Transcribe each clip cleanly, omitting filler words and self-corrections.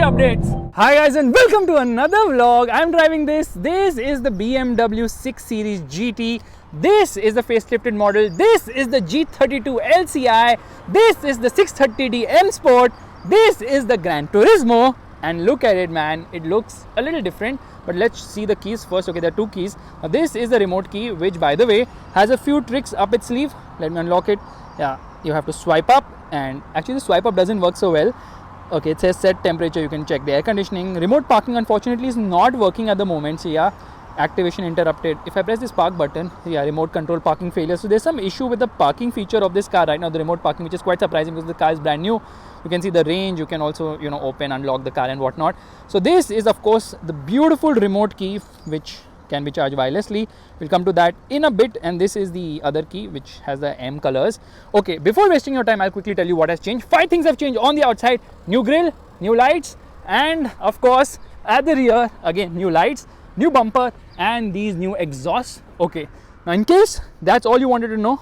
updates. Hi guys and welcome to another vlog. I'm driving this. This is the BMW 6 Series GT. This is the facelifted model. This is the G32 LCI. This is the 630D M Sport. This is the Gran Turismo. And look at it, man. It looks a little different. But let's see the keys first. Okay, there are two keys. Now, this is the remote key, which by the way has a few tricks up its sleeve. Let me unlock it. Yeah, you have to swipe up, and actually the swipe up doesn't work so well. Okay, it says set temperature. You can check the air conditioning. Remote parking unfortunately is not working at the moment. So yeah, activation interrupted. If I press this park button, yeah, remote control parking failure. So there's some issue with the parking feature of this car right now, the remote parking, which is quite surprising because the car is brand new. You can see the range. You can also, open, unlock the car and whatnot. So this is of course the beautiful remote key, which can be charged wirelessly. We'll come to that in a bit. And this is the other key, which has the M colors. Okay, before wasting your time, I'll quickly tell you what has changed. 5 things have changed on the outside. New grille, new lights, and of course at the rear, again, new lights, new bumper, and these new exhausts. Okay, now in case that's all you wanted to know,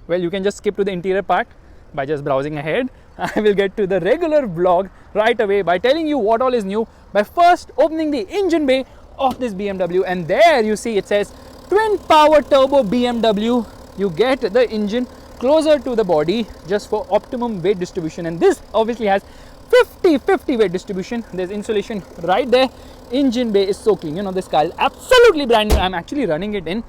well, you can just skip to the interior part by just browsing ahead. I will get to the regular vlog right away by telling you what all is new, by first opening the engine bay of this BMW. And there you see it says twin power turbo BMW. You get the engine closer to the body just for optimum weight distribution, and this obviously has 50-50 weight distribution. There's insulation right there. Engine bay is so clean. This car is absolutely brand new. I'm actually running it in.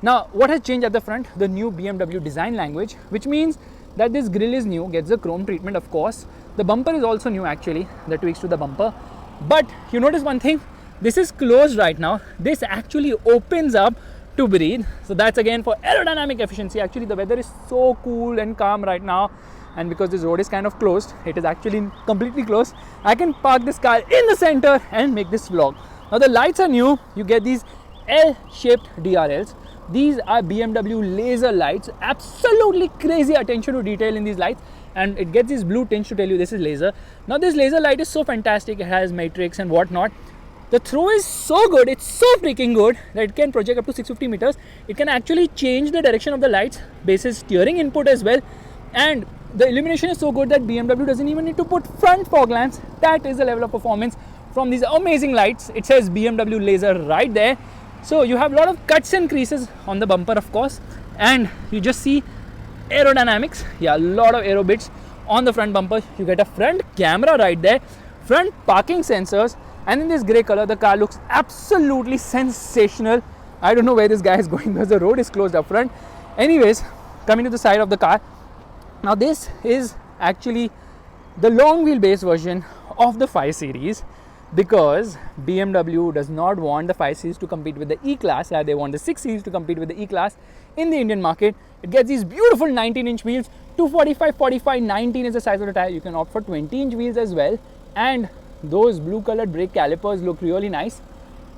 Now, what has changed at the front? The new BMW design language, which means that this grille is new, gets the chrome treatment, of course. The bumper is also new, actually, the tweaks to the bumper. But you notice one thing, this is closed right now. This actually opens up to breathe. So that's again for aerodynamic efficiency. Actually, the weather is so cool and calm right now. And because this road is kind of closed, it is actually completely closed, I can park this car in the center and make this vlog. Now the lights are new. You get these L-shaped DRLs. These are BMW laser lights. Absolutely crazy attention to detail in these lights. And it gets this blue tinge to tell you this is laser. Now this laser light is so fantastic. It has matrix and whatnot. The throw is so good, it's so freaking good that it can project up to 650 meters. It can actually change the direction of the lights basis steering input as well. And the illumination is so good that BMW doesn't even need to put front fog lamps. That is the level of performance from these amazing lights. It says BMW laser right there. So you have a lot of cuts and creases on the bumper, of course. And you just see aerodynamics. Yeah, a lot of aero bits on the front bumper. You get a front camera right there, front parking sensors. And in this grey color, the car looks absolutely sensational. I don't know where this guy is going because the road is closed up front. Anyways, coming to the side of the car. Now this is actually the long wheelbase version of the 5 Series, because BMW does not want the 5 Series to compete with the E-Class. They want the 6 Series to compete with the E-Class in the Indian market. It gets these beautiful 19-inch wheels, 245, 45, 19 is the size of the tire. You can opt for 20-inch wheels as well. And those blue colored brake calipers look really nice.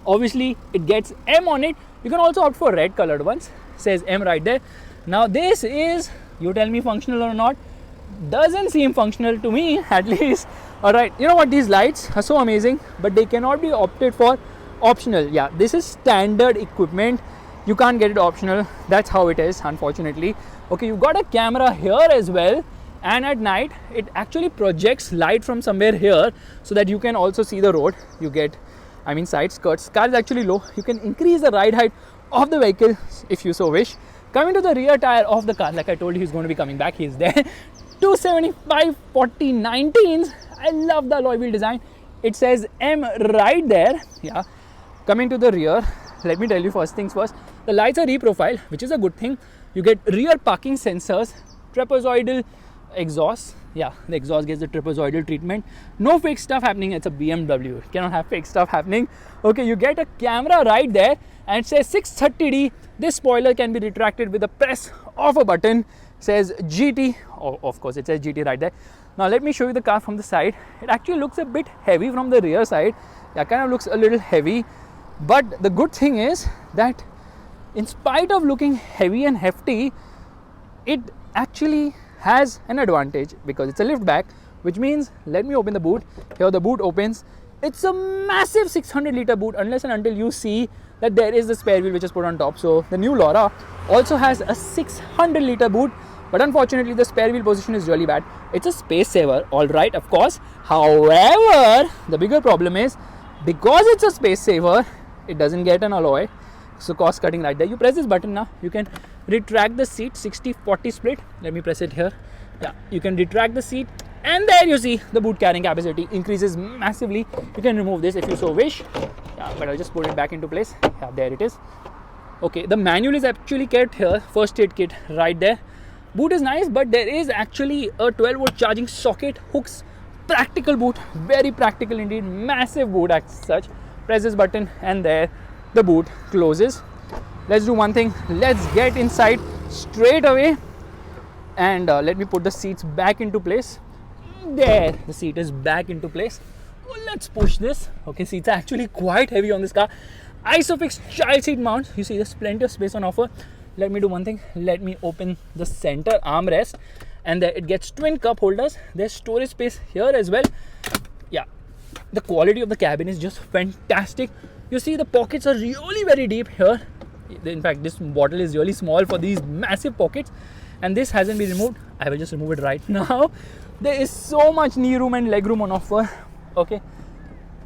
Obviously, it gets M on it. You can also opt for red colored ones. Says M right there. Now this is, you tell me functional or not, doesn't seem functional to me at least. Alright, you know what, these lights are so amazing, but they cannot be opted for optional. Yeah, this is standard equipment. You can't get it optional. That's how it is, unfortunately. Okay, you got a camera here as well. And at night, it actually projects light from somewhere here so that you can also see the road. You get, side skirts. Car is actually low. You can increase the ride height of the vehicle if you so wish. Coming to the rear tire of the car, like I told you, he's going to be coming back. He's there. 275 40 19s. I love the alloy wheel design. It says M right there. Yeah. Coming to the rear, let me tell you first things first. The lights are reprofiled, which is a good thing. You get rear parking sensors, trapezoidal exhaust. Yeah, the exhaust gets the trapezoidal treatment. No fake stuff happening. It's a BMW. It cannot have fake stuff happening. Okay, you get a camera right there and it says 630D. This spoiler can be retracted with the press of a button. It says GT. Oh, of course, it says GT right there. Now let me show you the car from the side. It actually looks a bit heavy from the rear side. Yeah, kind of looks a little heavy. But the good thing is that in spite of looking heavy and hefty, it actually has an advantage because it's a lift back, which means, let me open the boot. Here the boot opens. It's a massive 600 litre boot, unless and until you see that there is the spare wheel which is put on top. So the new Laura also has a 600 litre boot, but unfortunately the spare wheel position is really bad. It's a space saver, alright, of course. However, the bigger problem is, because it's a space saver, it doesn't get an alloy. So cost cutting right there. You press this button now, you can retract the seat, 60-40 split. Let me press it here. Yeah, you can retract the seat, and there you see the boot carrying capacity increases massively. You can remove this if you so wish. Yeah, but I'll just put it back into place. Yeah, there it is. Okay, the manual is actually kept here, first aid kit right there. Boot is nice, but there is actually a 12-volt charging socket, hooks, practical boot, very practical indeed, massive boot as such. Press this button and there the boot closes. Let's do one thing, let's get inside straight away, and let me put the seats back into place. There, the seat is back into place. Let's push this. Okay, seats are actually quite heavy on this car. Isofix child seat mount. You see there's plenty of space on offer. Let me do one thing, let me open the center armrest, and there it gets twin cup holders. There's storage space here as well. Yeah, the quality of the cabin is just fantastic. You see the pockets are really very deep here. In fact, this bottle is really small for these massive pockets, and this hasn't been removed. I will just remove it right now. There is so much knee room and leg room on offer. Okay,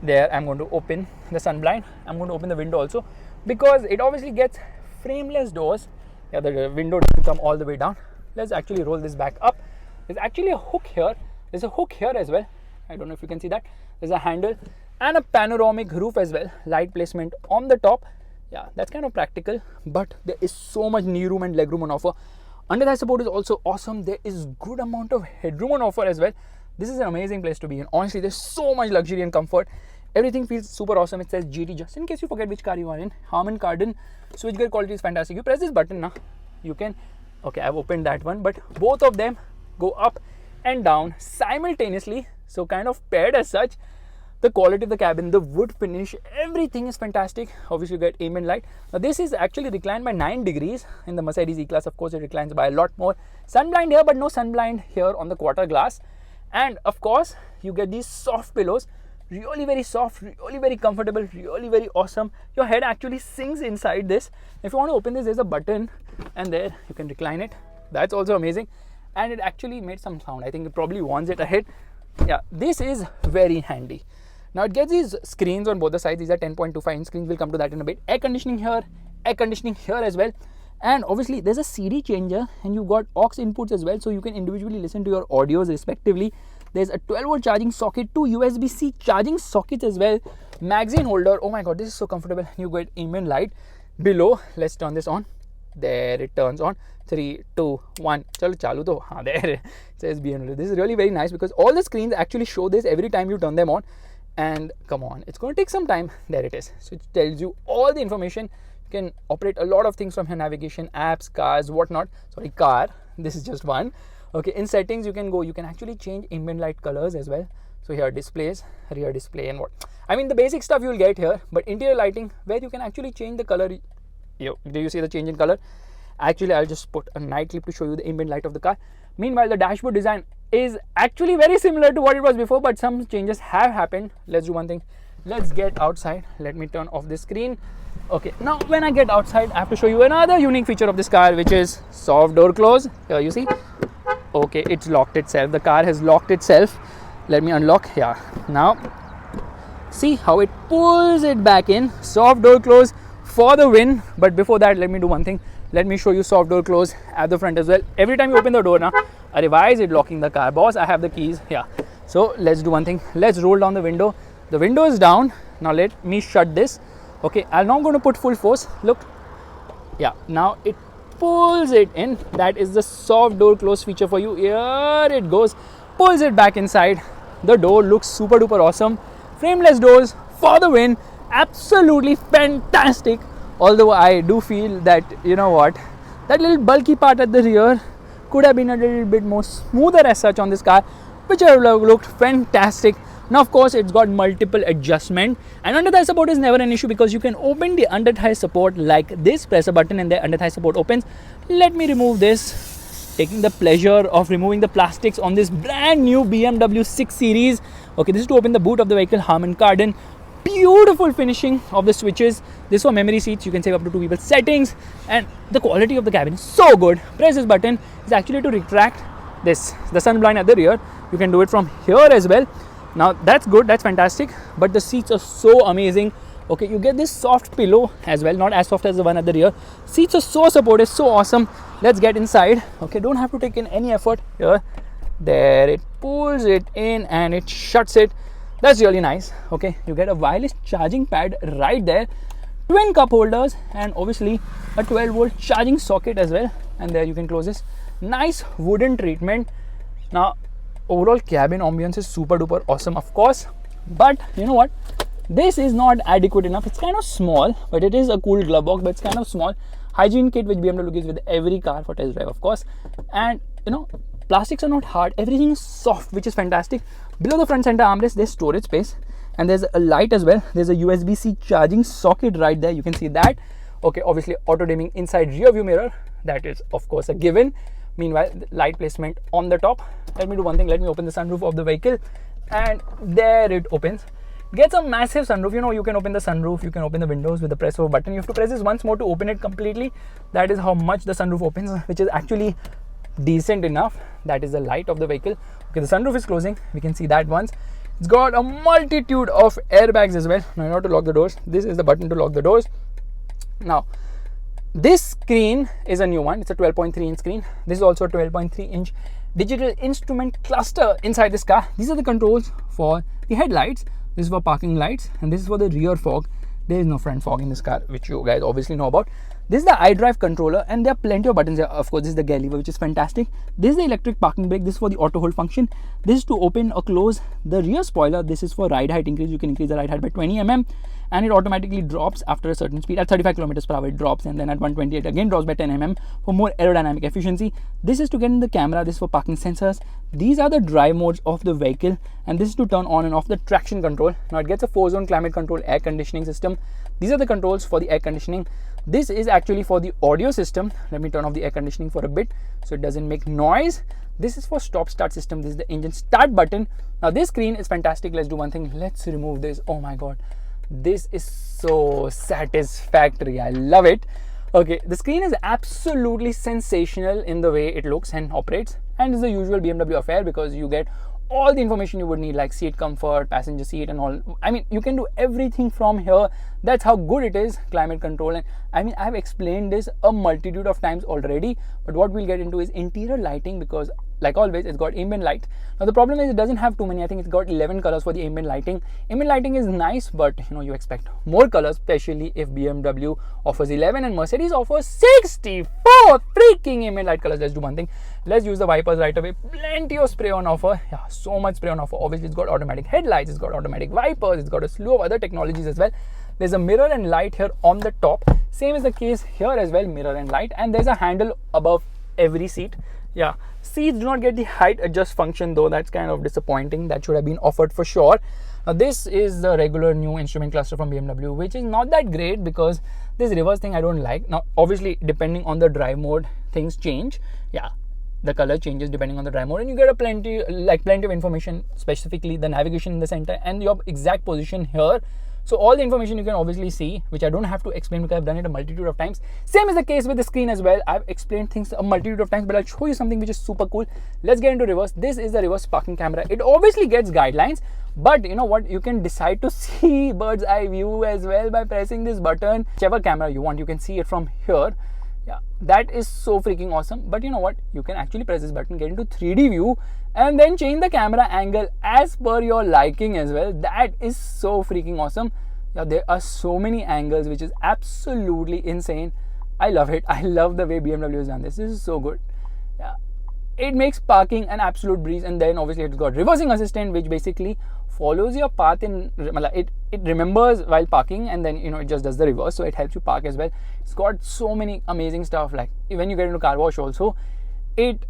there I'm going to open the sun blind. I'm going to open the window also, because it obviously gets frameless doors. Yeah, the window doesn't come all the way down. Let's actually roll this back up. There's actually a hook here. There's a hook here as well. I don't know if you can see that. There's a handle and a panoramic roof as well. Light placement on the top. Yeah, that's kind of practical, but there is so much knee room and leg room on offer. Under thigh support is also awesome. There is good amount of headroom on offer as well. This is an amazing place to be in. Honestly, there's so much luxury and comfort. Everything feels super awesome. It says GT just in case you forget which car you are in. Harman Kardon switchgear quality is fantastic. You press this button now, you can, okay, I've opened that one, but both of them go up and down simultaneously, so kind of paired as such. The quality of the cabin, the wood finish, everything is fantastic. Obviously you get ambient light. Now this is actually reclined by 9 degrees. In the Mercedes E-Class, of course, it reclines by a lot more. Sun blind here, but no sun blind here on the quarter glass. And of course you get these soft pillows, really very soft, really very comfortable, really very awesome. Your head actually sinks inside this. If you want to open this, there's a button, and there you can recline it. That's also amazing, and it actually made some sound. I think it probably warns it ahead. Yeah, this is very handy. Now it gets these screens on both the sides. These are 10.25 inch screens. We'll come to that in a bit. Air conditioning here as well. And obviously there's a CD changer, and you've got aux inputs as well, so you can individually listen to your audios respectively. There's a 12-volt charging socket, 2 USB-C charging sockets as well. Magazine holder. Oh my god, this is so comfortable. You get ambient light below. Let's turn this on. There it turns on. 3, 2, 1. Chalo chalu to. Haan, there it says BMW. This is really very nice because all the screens actually show this every time you turn them on. And come on, it's going to take some time. There it is. So it tells you all the information. You can operate a lot of things from your navigation, apps, cars, whatnot. Sorry, car. This is just one. Okay, in settings you can actually change ambient light colors as well. So here displays, rear display, and what. I mean the basic stuff you will get here, but interior lighting where you can actually change the color. Do you see the change in color? Actually, I'll just put a night clip to show you the ambient light of the car. Meanwhile, the dashboard design is actually very similar to what it was before, but some changes have happened. Let's do one thing. Let's get outside. Let me turn off the screen. Okay, now when I get outside, I have to show you another unique feature of this car, which is soft door close. Here you see. Okay, it's locked itself. The car has locked itself. Let me unlock. Yeah, now see how it pulls it back in. Soft door close for the win. But before that, let me do one thing. Let me show you soft door close at the front as well. Every time you open the door now, why is it locking the car? Boss, I have the keys. Yeah, so let's do one thing. Let's roll down the window. The window is down. Now let me shut this. Okay, I'm now going to put full force. Look. Yeah, now it pulls it in. That is the soft door close feature for you. Here it goes. Pulls it back inside. The door looks super duper awesome. Frameless doors for the win. Absolutely fantastic. Although I do feel that, you know what, that little bulky part at the rear could have been a little bit more smoother as such on this car, which have looked fantastic. Now of course it's got multiple adjustment, and under thigh support is never an issue because you can open the under thigh support like this. Press a button and the under thigh support opens. Let me remove this, taking the pleasure of removing the plastics on this brand new BMW 6 Series. Okay, this is to open the boot of the vehicle. Harman Kardon. Beautiful finishing of the switches. This for memory seats, you can save up to 2 people. Settings, and the quality of the cabin is so good. Press this button is actually to retract this, the sun blind at the rear. You can do it from here as well. Now that's good, that's fantastic, but the seats are so amazing. Okay, you get this soft pillow as well, not as soft as the one at the rear. Seats are so supportive, so awesome. Let's get inside. Okay, don't have to take in any effort here. There, it pulls it in and it shuts it. That's really nice. Okay, you get a wireless charging pad right there, twin cup holders, and obviously a 12-volt charging socket as well. And there you can close this. Nice wooden treatment. Now, overall cabin ambience is super duper awesome, of course, but you know what? This is not adequate enough. It's kind of small, but it is a cool glove box, but it's kind of small. Hygiene kit which BMW gives with every car for test drive, of course. And you know, plastics are not hard. Everything is soft, which is fantastic. Below the front center armrest, there's storage space, and there's a light as well. There's a USB-C charging socket right there. You can see that. Okay, obviously auto dimming inside rear view mirror. That is, of course, a given. Meanwhile, light placement on the top. Let me do one thing. Let me open the sunroof of the vehicle, and there it opens. Gets a massive sunroof. You know, you can open the sunroof, you can open the windows with the press of a button. You have to press this once more to open it completely. That is how much the sunroof opens, which is actually decent enough. That is the light of the vehicle. Okay, the sunroof is closing. We can see that once. It's got a multitude of airbags as well. Now, in order to lock the doors, this is the button to lock the doors. Now, this screen is a new one. It's a 12.3 inch screen. This is also a 12.3 inch digital instrument cluster inside this car. These are the controls for the headlights. This is for parking lights, and this is for the rear fog. There is no front fog in this car, which you guys obviously know about. This is the iDrive controller, and there are plenty of buttons here. Of course, this is the gear lever, which is fantastic. This is the electric parking brake. This is for the auto hold function. This is to open or close the rear spoiler. This is for ride height increase. You can increase the ride height by 20 mm, and it automatically drops after a certain speed. At 35 kilometers per hour, it drops, and then at 120, it again drops by 10 mm for more aerodynamic efficiency. This is to get in the camera. This is for parking sensors. These are the drive modes of the vehicle, and this is to turn on and off the traction control. Now it gets a 4-zone climate control air conditioning system. These are the controls for the air conditioning. This is actually for the audio system. Let me turn off the air conditioning for a bit so it doesn't make noise. This is for stop start system. This is the engine start button. Now this screen is fantastic. Let's do one thing. Let's remove this. Oh my god, this is so satisfactory. I love it. Okay, the screen is absolutely sensational in the way it looks and operates, and is the usual BMW affair because you get all the information you would need, like seat comfort, passenger seat, and all. I mean, you can do everything from here. That's how good it is. Climate control, and I mean, I've explained this a multitude of times already, but what we'll get into is interior lighting, because like always, it's got ambient light. Now the problem is it doesn't have too many. I think it's got 11 colors for the ambient lighting. Ambient lighting is nice, but you know, you expect more colors, especially if BMW offers 11 and Mercedes offers 64 freaking ambient light colors. Let's do one thing. Let's use the wipers right away. Plenty of spray on offer. Yeah, so much spray on offer. Obviously, it's got automatic headlights, it's got automatic wipers, it's got a slew of other technologies as well. There's a mirror and light here on the top. Same is the case here as well, mirror and light. And there's a handle above every seat. Yeah, seats do not get the height adjust function though. That's kind of disappointing. That should have been offered for sure. Now this is the regular new instrument cluster from BMW, which is not that great because this reverse thing I don't like. Now obviously, depending on the drive mode, things change. Yeah, the color changes depending on the drive mode, and you get a plenty of information, specifically the navigation in the center and your exact position here. So all the information you can obviously see, which I don't have to explain because I've done it a multitude of times. Same is the case with the screen as well. I've explained things a multitude of times, but I'll show you something which is super cool. Let's get into reverse. This is the reverse parking camera. It obviously gets guidelines, but you know what? You can decide to see bird's eye view as well by pressing this button. Whichever camera you want, you can see it from here. Yeah, that is so freaking awesome. But you know what? You can actually press this button, get into 3D view, and then change the camera angle as per your liking as well. That is so freaking awesome. Yeah, there are so many angles, which is absolutely insane. I love it. I love the way BMW has done this. This is so good. Yeah, it makes parking an absolute breeze. And then obviously it's got reversing assistant, which basically follows your path in it remembers while parking, and then you know, it just does the reverse, so it helps you park as well. It's got so many amazing stuff. Like when you get into car wash also, it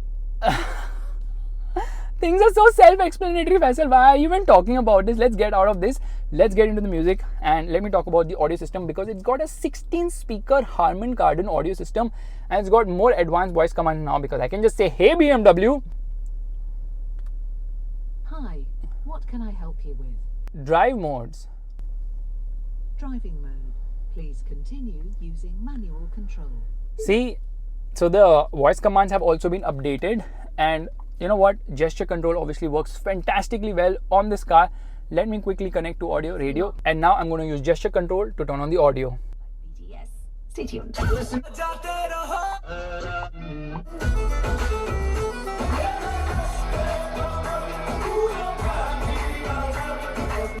things are so self-explanatory. Faisal, why are you even talking about this? Let's get out of this. Let's get into the music, and let me talk about the audio system, because it's got a 16-speaker Harman Kardon audio system, and it's got more advanced voice command now, because I can just say, "Hey BMW." Hi, what can I help you with? Drive modes. Driving mode. Please continue using manual control. See, so the voice commands have also been updated, and you know what, gesture control obviously works fantastically well on this car. Let me quickly connect to audio radio, and now I'm going to use gesture control to turn on the audio. BTS. Stay tuned.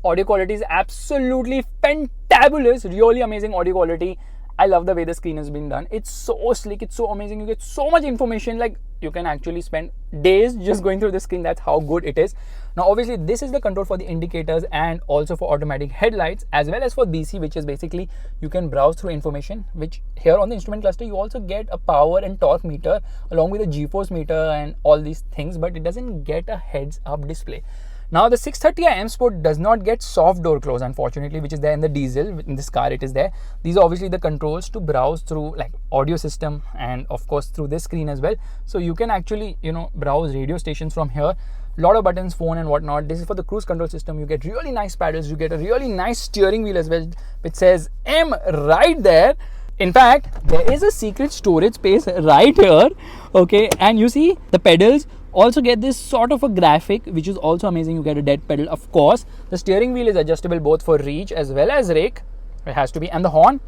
Audio quality is absolutely fantabulous, really amazing audio quality. I love the way the screen has been done. It's so slick, it's so amazing. You get so much information, like you can actually spend days just going through the screen. That's how good it is. Now obviously this is the control for the indicators and also for automatic headlights, as well as for BC, which is basically you can browse through information, which here on the instrument cluster you also get a power and torque meter along with a G-force meter and all these things, but it doesn't get a heads up display. Now the 630i M Sport does not get soft door close, unfortunately, which is there in the diesel. In this car it is there. These are obviously the controls to browse through, like audio system, and of course through this screen as well. So you can actually, you know, browse radio stations from here. Lot of buttons, phone and whatnot. This is for the cruise control system. You get really nice paddles. You get a really nice steering wheel as well, which says M right there. In fact, there is a secret storage space right here. Okay, and you see the pedals also get this sort of a graphic, which is also amazing. You get a dead pedal, of course. The steering wheel is adjustable both for reach as well as rake. It has to be. And the horn,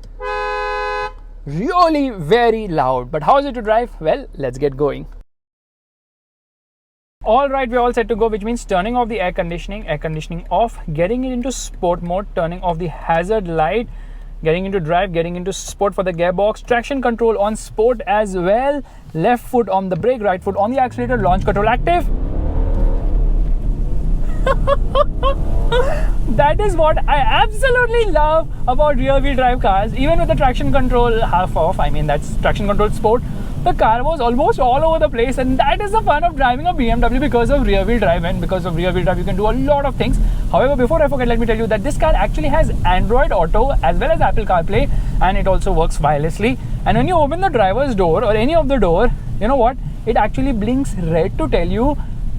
really very loud. But how is it to drive? Well, let's get going. All right, we're all set to go, which means turning off the air conditioning off, getting it into sport mode, turning off the hazard light, getting into drive, getting into sport for the gearbox, traction control on sport as well, left foot on the brake, right foot on the accelerator, launch control active. That is what I absolutely love about rear wheel drive cars. Even with the traction control half off, I mean that's traction control sport, the car was almost all over the place, and that is the fun of driving a BMW because of rear wheel drive. And because of rear wheel drive you can do a lot of things. However, before I forget, let me tell you that this car actually has Android Auto as well as Apple CarPlay, and it also works wirelessly. And when you open the driver's door or any of the door, you know what, it actually blinks red to tell you,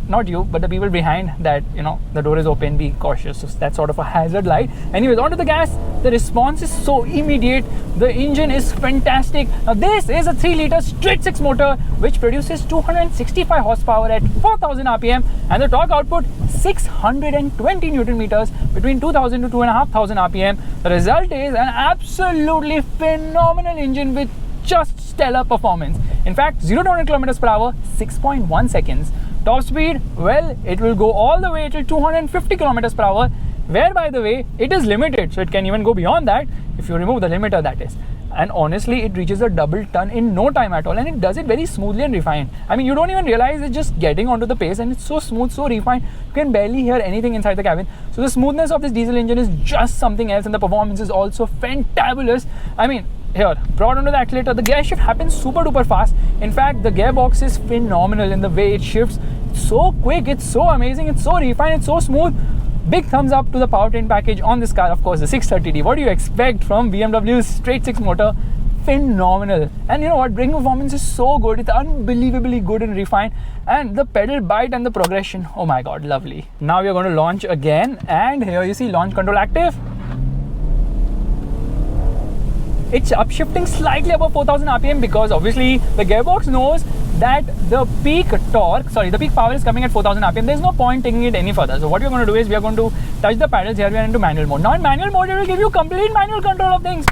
not you, but the people behind, that, you know, the door is open, be cautious. So that's sort of a hazard light. Anyways, onto the gas. The response is so immediate. The engine is fantastic. Now this is a 3-liter straight 6 motor which produces 265 horsepower at 4000 RPM, and the torque output 620 Newton meters between 2000 to 2500 RPM. The result is an absolutely phenomenal engine with just stellar performance. In fact, 0 to 100 kilometers per hour, 6.1 seconds. Top speed, well, it will go all the way till 250 kilometers per hour, where, by the way, it is limited, so it can even go beyond that if you remove the limiter, that is. And honestly, it reaches a double ton in no time at all, and it does it very smoothly and refined. I mean, you don't even realize it's just getting onto the pace, and it's so smooth, so refined, you can barely hear anything inside the cabin. So the smoothness of this diesel engine is just something else, and the performance is also fantabulous. I mean, here, brought onto the accelerator, the gear shift happens super duper fast. In fact, the gearbox is phenomenal in the way it shifts. It's so quick, it's so amazing, it's so refined, it's so smooth. Big thumbs up to the powertrain package on this car, of course, the 630D. What do you expect from BMW's straight 6 motor? Phenomenal. And you know what, braking performance is so good, it's unbelievably good and refined, and the pedal bite and the progression, oh my god, lovely. Now we are going to launch again, and here you see launch control active. It's upshifting slightly above 4000 RPM because obviously the gearbox knows that the peak power is coming at 4000 RPM. There's no point taking it any further. So what we're going to do is we are going to touch the pedals. Here we are into manual mode. Now in manual mode, it will give you complete manual control of things.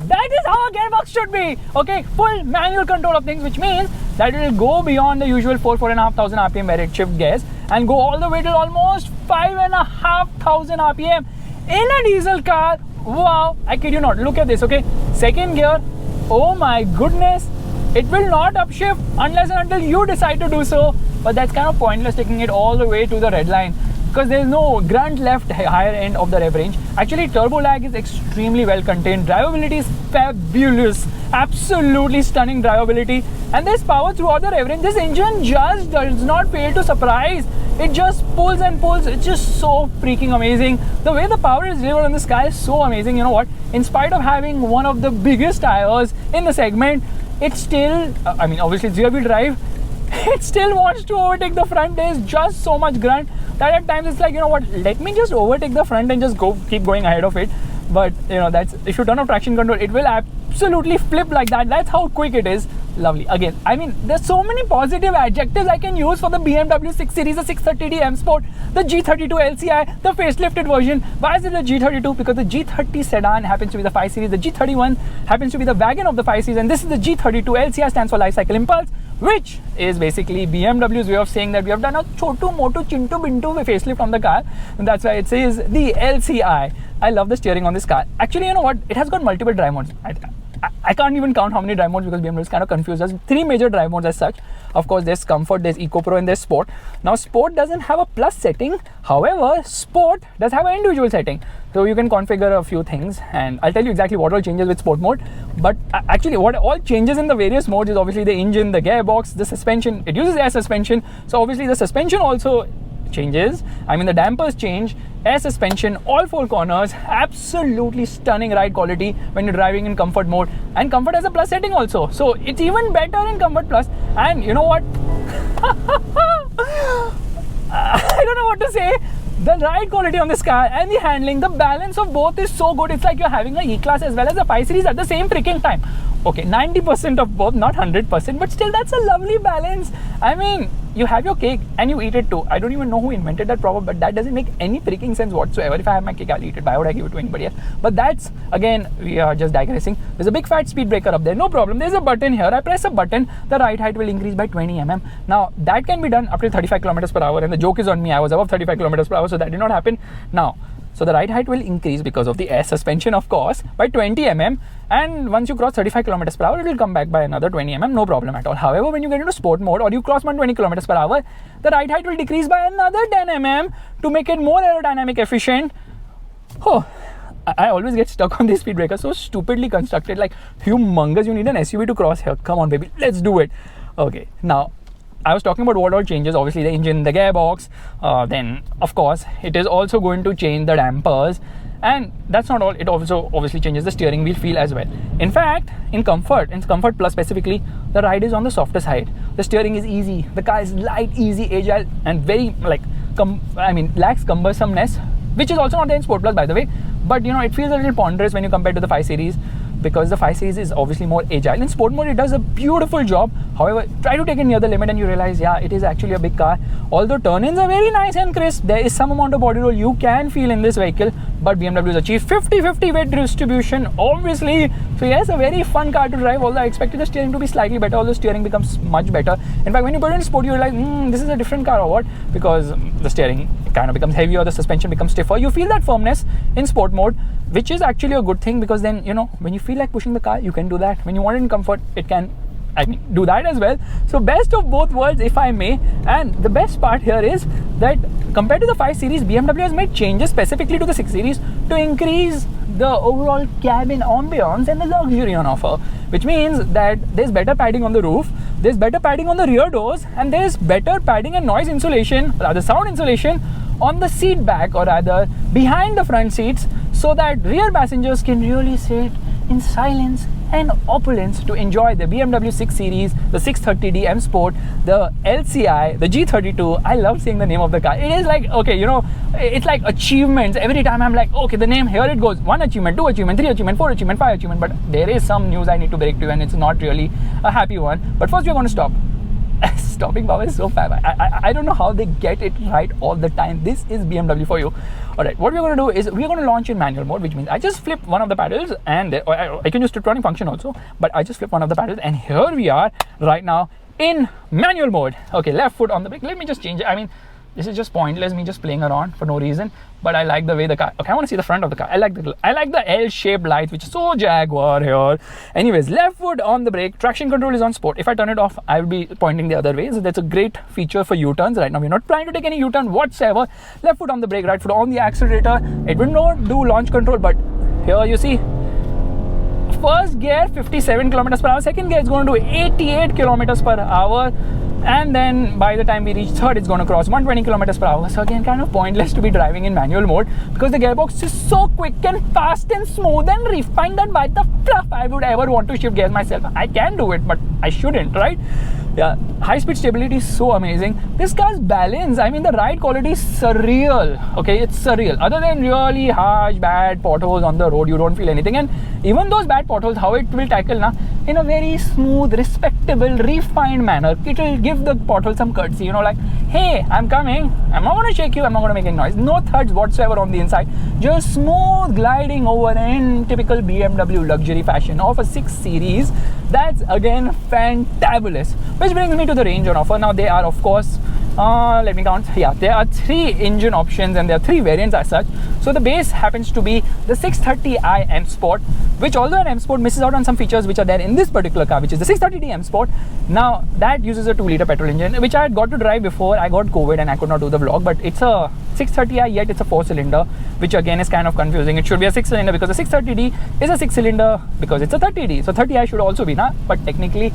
That is how a gearbox should be. Okay, full manual control of things, which means that it will go beyond the usual 4,500 RPM where it shift gears and go all the way till almost 5,500 RPM in a diesel car. Wow, I kid you not. Look at this, okay? Second gear, oh my goodness, it will not upshift unless and until you decide to do so. But that's kind of pointless taking it all the way to the red line because there's no grunt left higher end of the rev range. Actually, turbo lag is extremely well contained. Drivability is fabulous. Absolutely stunning drivability. And there's power throughout the rev range. This engine just does not fail to surprise. It just pulls and pulls. It's just so freaking amazing. The way the power is delivered on this car is so amazing. You know what? In spite of having one of the biggest tires in the segment, it still, I mean, obviously it's rear wheel drive, it still wants to overtake the front. There's just so much grunt that at times it's like, you know what, let me just overtake the front and just keep going ahead of it. but you know, that's, if you turn off traction control, it will absolutely flip like that. That's how quick it is. Lovely. Again, I mean, there's so many positive adjectives I can use for the BMW 6 Series, the 630D M Sport, the G32 LCI, the facelifted version. Why is it the G32? Because the G30 sedan happens to be the 5 Series, the G31 happens to be the wagon of the 5 Series, and this is the G32 LCI, stands for Life Cycle Impulse, which is basically BMW's way of saying that we have done a chotu motu chintu bintu facelift on the car, and that's why it says the LCI. I love the steering on this car. Actually, you know what? It has got multiple drive modes. I can't even count how many drive modes because BMW is kind of confused. There's 3 major drive modes as such. Of course, there's Comfort, there's Eco Pro, and there's Sport. Now, Sport doesn't have a plus setting. However, Sport does have an individual setting. So you can configure a few things, and I'll tell you exactly what all changes with Sport mode. But actually, what all changes in the various modes is obviously the engine, the gearbox, the suspension. It uses air suspension. So obviously the suspension also changes. I mean, the dampers change, air suspension, all 4 corners, absolutely stunning ride quality when you're driving in Comfort mode. And Comfort has a plus setting also, so it's even better in Comfort Plus. And you know what? I don't know what to say. The ride quality on this car and the handling, the balance of both is so good. It's like you're having a E-Class as well as a 5 Series at the same freaking time. Okay, 90% of both, not 100%, but still that's a lovely balance. I mean, you have your cake and you eat it too. I don't even know who invented that proverb, but that doesn't make any freaking sense whatsoever. If I have my cake, I'll eat it. Why would I give it to anybody else? But that's, again, we are just digressing. There's a big fat speed breaker up there. No problem. There's a button here. I press a button. The ride height will increase by 20 mm. Now, that can be done up to 35 kilometers per hour. And the joke is on me. I was above 35 kilometers per hour, so that did not happen. Now, so the ride height will increase because of the air suspension, of course, by 20 mm. And once you cross 35 kilometers per hour, it will come back by another 20 mm, no problem at all. However, when you get into sport mode or you cross 120 kilometers per hour, the ride height will decrease by another 10 mm to make it more aerodynamic efficient. Oh, I always get stuck on these speed breakers, so stupidly constructed, like humongous. You need an SUV to cross here. Come on, baby, let's do it. Okay, now, I was talking about what all changes. Obviously, the engine, the gearbox. Then, of course, it is also going to change the dampers. And that's not all. It also obviously changes the steering wheel feel as well. In fact, in Comfort Plus specifically, the ride is on the softer side. The steering is easy. The car is light, easy, agile, and very lacks cumbersomeness, which is also not there in Sport Plus, by the way. But you know, it feels a little ponderous when you compare to the 5 Series. Because the 5 Series is obviously more agile. In sport mode, it does a beautiful job. However, try to take it near the limit and you realize, yeah, it is actually a big car. Although turn-ins are very nice and crisp, there is some amount of body roll you can feel in this vehicle. But BMW has achieved 50-50 weight distribution, obviously. So yes, a very fun car to drive. Although I expected the steering to be slightly better, although steering becomes much better. In fact, when you put it in sport, you realize, this is a different car or what? Because the steering kind of becomes heavier, the suspension becomes stiffer. You feel that firmness in sport mode, which is actually a good thing, because then, you know, when you feel like pushing the car, you can do that. When you want it in comfort, it can, do that as well. So best of both worlds, if I may. And the best part here is that compared to the 5 Series, BMW has made changes specifically to the 6 Series to increase the overall cabin ambience and the luxury on offer, which means that there's better padding on the roof, there's better padding on the rear doors, and there's better padding and noise insulation, rather sound insulation, on the seat back, or rather behind the front seats, so that rear passengers can really sit in silence and opulence to enjoy the BMW 6 Series, the 630D M Sport, the LCI, the G32. I love saying the name of the car. It is like, okay, you know, it's like achievements. Every time I'm like, okay, the name, here it goes. 1 achievement, 2 achievement, 3 achievement, 4 achievement, 5 achievement. But there is some news I need to break to you, and it's not really a happy one. But first we're going to stop. Stopping power is so fab. I don't know how they get it right all the time. This is BMW for you. Alright, what we're going to do is we're going to launch in manual mode, which means I just flip one of the paddles, and I can use Tiptronic function also, but I just flip one of the paddles, and here we are right now in manual mode. Okay, left foot on the brake. Let me just change it. This is just pointless, me just playing around for no reason, but I like the way the car, okay, I want to see the front of the car. I like the L-shaped lights, which is so Jaguar here. Anyways, left foot on the brake, traction control is on sport. If I turn it off, I will be pointing the other way, so that's a great feature for U-turns. Right now we're not planning to take any U-turn whatsoever. Left foot on the brake, right foot on the accelerator. It will not do launch control, but here you see, first gear 57 kilometers per hour, second gear is going to do 88 kilometers per hour, and then by the time we reach third, it's going to cross 120 kilometers per hour. So again, kind of pointless to be driving in manual mode, because the gearbox is so quick and fast and smooth and refined that by the fluff I would ever want to shift gears myself. I can do it, but I shouldn't, right? Yeah, high speed stability is so amazing. This car's balance, I mean the ride quality is surreal. Okay, it's surreal. Other than really harsh bad potholes on the road, you don't feel anything. And even those bad potholes, how it will tackle na, in a very smooth, respectable, refined manner. It will give the pothole some courtesy, you know, like, hey, I'm coming, I'm not going to shake you, I'm not going to make any noise. No thuds whatsoever on the inside, just smooth gliding over in typical BMW luxury fashion of a 6 Series. That's again fantabulous. Which brings me to the range on offer. Now they are, of course, let me count. Yeah, there are 3 engine options and there are 3 variants as such. So the base happens to be the 630i M Sport, which although an M Sport misses out on some features which are there in this particular car, which is the 630d M Sport. Now that uses a 2-liter petrol engine, which I had got to drive before I got COVID and I could not do the vlog, but it's a 630i, yet it's a 4-cylinder, which again is kind of confusing. It should be a 6-cylinder because the 630d is a 6-cylinder because it's a 30d. So 30i should also be, na? But technically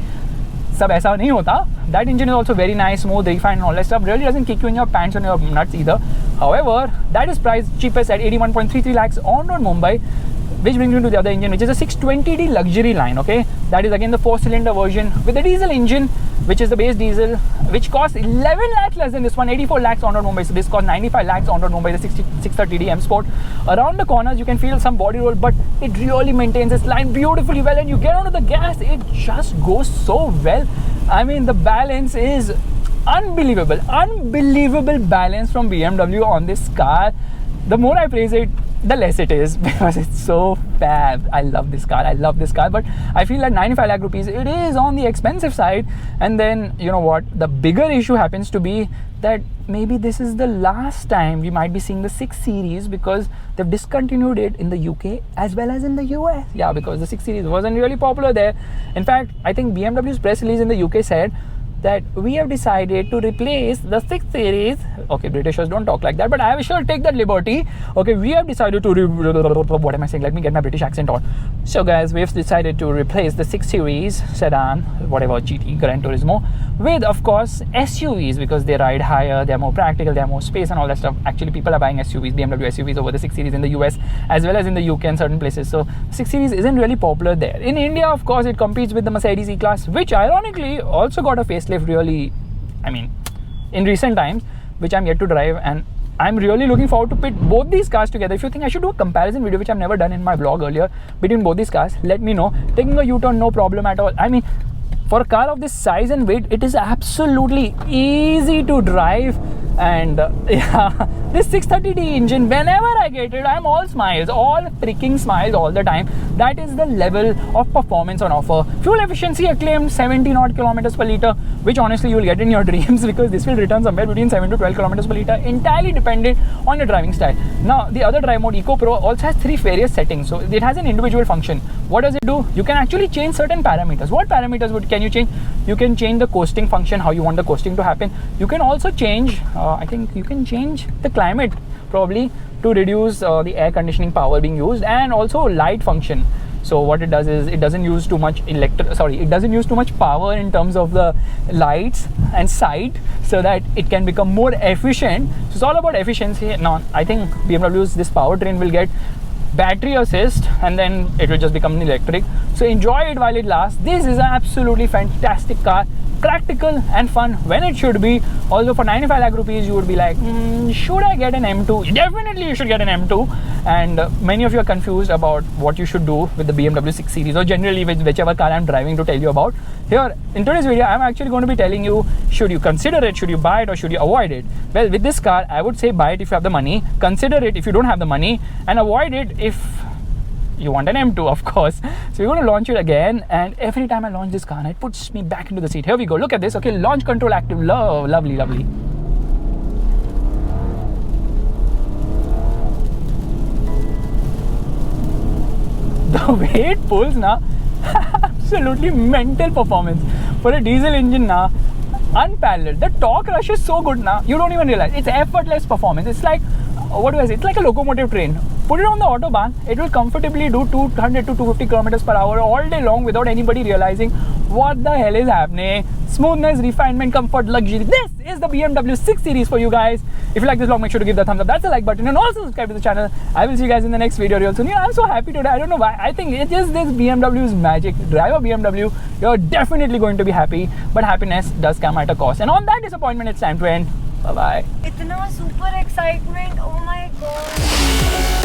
सब ऐसा नहीं होता. That engine is also very nice, smooth, refined and all that stuff. Really doesn't kick you in your pants or your nuts either. However, that is priced cheapest at 81.33 lakhs on road Mumbai, which brings me to the other engine, which is a 620d luxury line. Okay, that is again the 4-cylinder version with a diesel engine, which is the base diesel, which costs 11 lakhs less than this one, 84 lakhs on road Mumbai. So this costs 95 lakhs on road Mumbai, the 630d M Sport. Around the corners you can feel some body roll, but it really maintains its line beautifully well, and you get onto the gas, it just goes so well. I mean, the balance is unbelievable balance from BMW on this car. The more I praise it, the less it is, because it's so fab. I love this car, but I feel like 95 lakh rupees, it is on the expensive side. And then, you know what, the bigger issue happens to be that maybe this is the last time we might be seeing the 6 Series, because they've discontinued it in the UK as well as in the US. Yeah, because the 6 Series wasn't really popular there. In fact, I think BMW's press release in the UK said that we have decided to replace the 6 Series. Okay, Britishers don't talk like that, but I shall take that liberty. Okay, we have decided to what am I saying? Let me get my British accent on. So guys, we've decided to replace the 6 Series sedan, whatever, GT, Gran Turismo, with of course SUVs, because they ride higher, they're more practical, they have more space and all that stuff. Actually, people are buying SUVs, BMW SUVs over the 6 Series in the US as well as in the UK and certain places. So 6 Series isn't really popular there. In India, of course, it competes with the Mercedes E-Class, which ironically also got a facelift really, I mean, in recent times, which I'm yet to drive, and I'm really looking forward to pit both these cars together. If you think I should do a comparison video, which I've never done in my vlog earlier, between both these cars, let me know. Taking a U-turn, no problem at all. I mean, for a car of this size and weight, it is absolutely easy to drive. And yeah, this 630d engine, whenever I get it, I'm all smiles, all freaking smiles all the time. That is the level of performance on offer. Fuel efficiency acclaimed 17 odd kilometers per liter, which honestly you will get in your dreams, because this will return somewhere between 7 to 12 kilometers per liter, entirely dependent on your driving style. Now, the other drive mode, Eco Pro, also has 3 various settings, so it has an individual function. What does it do? You can actually change certain parameters. What parameters can you change? You can change the coasting function, how you want the coasting to happen. You can also change, I think you can change the climate probably to reduce the air conditioning power being used, and also light function. So what it does is it doesn't use too much it doesn't use too much power in terms of the lights and sight, so that it can become more efficient. So it's all about efficiency. Now I think BMW's this powertrain will get battery assist, and then it will just become electric. So enjoy it while it lasts. This is an absolutely fantastic car, practical and fun when it should be. Although for 95 lakh rupees you would be like, should I get an M2? Definitely you should get an M2. And many of you are confused about what you should do with the BMW 6 Series, or generally with whichever car I'm driving to tell you about. Here in today's video, I'm actually going to be telling you, should you consider it, should you buy it, or should you avoid it? Well, with this car, I would say buy it if you have the money, consider it if you don't have the money, and avoid it if you want an M2, of course. So we're going to launch it again, and every time I launch this car, it puts me back into the seat. Here we go. Look at this. Okay, launch control active. Lovely. The way it pulls now, absolutely mental performance for a diesel engine now, unparalleled. The torque rush is so good now, you don't even realize. It's effortless performance. It's like, what do I say? It's like a locomotive train. Put it on the autobahn, it will comfortably do 200 to 250 kilometers per hour all day long without anybody realizing what the hell is happening? Smoothness, refinement, comfort, luxury. This is the BMW 6 Series for you guys. If you like this vlog, make sure to give the thumbs up. That's the like button, and also subscribe to the channel. I will see you guys in the next video real soon. I'm so happy today. I don't know why. I think it is this BMW's magic. Drive a BMW, you're definitely going to be happy. But happiness does come at a cost. And on that disappointment, it's time to end. Bye bye. इतना super excitement, oh my god.